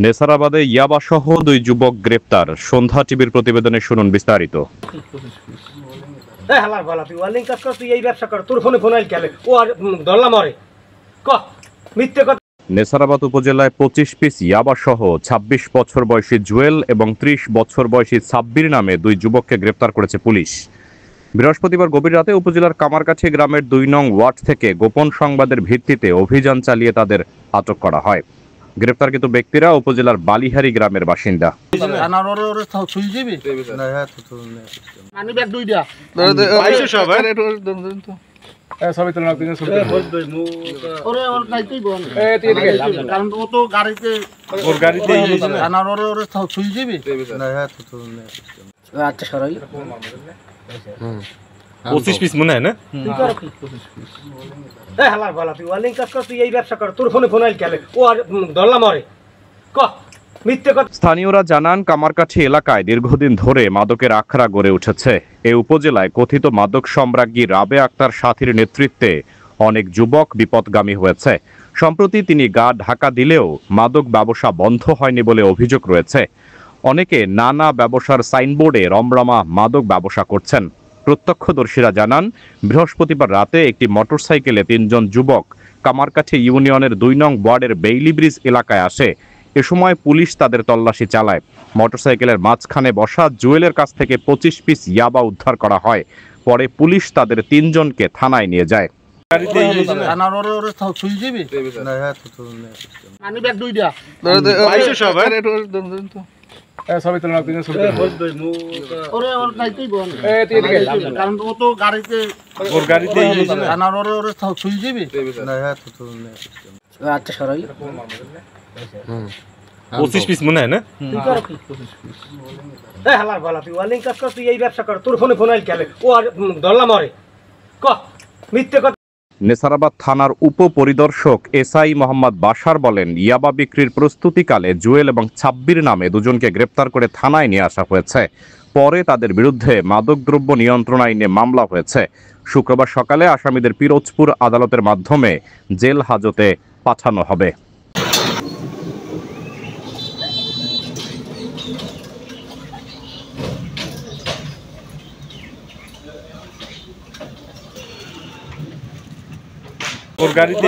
নেসারাবাদে ইয়াবাসহ দুই যুবক গ্রেপ্তার। সন্ধ্যা টিভির প্রতিবেদনে শুনুন বিস্তারিত। নেসারাবাদ উপজেলায় 25 পিস ইয়াবাসহ 26 বছর বয়সী জুয়েল এবং 30 বছর বয়সী সাব্বির নামে দুই যুবককে গ্রেপ্তার করেছে পুলিশ। বৃহস্পতিবার গভীর রাতে উপজেলার কামারকাঠি গ্রামের 2 নং ওয়ার্ড থেকে গোপন সংবাদের ভিত্তিতে অভিযান চালিয়ে তাদের আটক করা হয়। গ্রেপ্তারকৃত ব্যক্তিরা উপজেলার বালিহারি গ্রামের বাসিন্দা। পঁচিশ পিস মনে হয় না? স্থানীয়রা জানান, কামারকাঠি এলাকায় দীর্ঘদিন ধরে মাদকের আখড়া গড়ে উঠেছে। এই উপজেলায় কথিত মাদক সম্রাজ্ঞী রাবে আক্তার সাথীর নেতৃত্বে অনেক যুবক বিপদগামী হয়েছে। সম্প্রতি তিনি গা ঢাকা দিলেও মাদক ব্যবসা বন্ধ হয়নি বলে অভিযোগ রয়েছে। অনেকে নানা ব্যবসার সাইনবোর্ডে রমরমা মাদক ব্যবসা করছেন। প্রত্যক্ষদর্শীরা জানান, বৃহস্পতিবার রাতে একটি মোটরসাইকেলে 3 জন যুবক কামারকাঠি ইউনিয়নের 2 নং ওয়ার্ডের বেইলি ব্রিজ এলাকায় আসে। এ সময় পুলিশ তাদের তল্লাশি চালায়। মোটরসাইকেলের মাঝখানে বসা জুয়েলের কাছ থেকে 25 পিস ইয়াবা উদ্ধার করা হয়। পরে পুলিশ তাদের 3 জনকে থানায় নিয়ে যায়। পঁচিশ পিস মনে হয় না? নেসারাবাদ থানার উপপরিদর্শক এসআই মোহাম্মদ বাশার বলেন, ইয়াবা বিক্রির প্রস্তুতিকালে জুয়েল এবং সাব্বির নামে 2 জনকে গ্রেপ্তার করে থানায় নিয়ে আসা হয়েছে। পরে তাদের বিরুদ্ধে মাদকদ্রব্য নিয়ন্ত্রণ আইনে মামলা হয়েছে। শুক্রবার সকালে আসামিদের পিরোজপুর আদালতের মাধ্যমে জেল হাজতে পাঠানো হবে। ওর গাড়িতে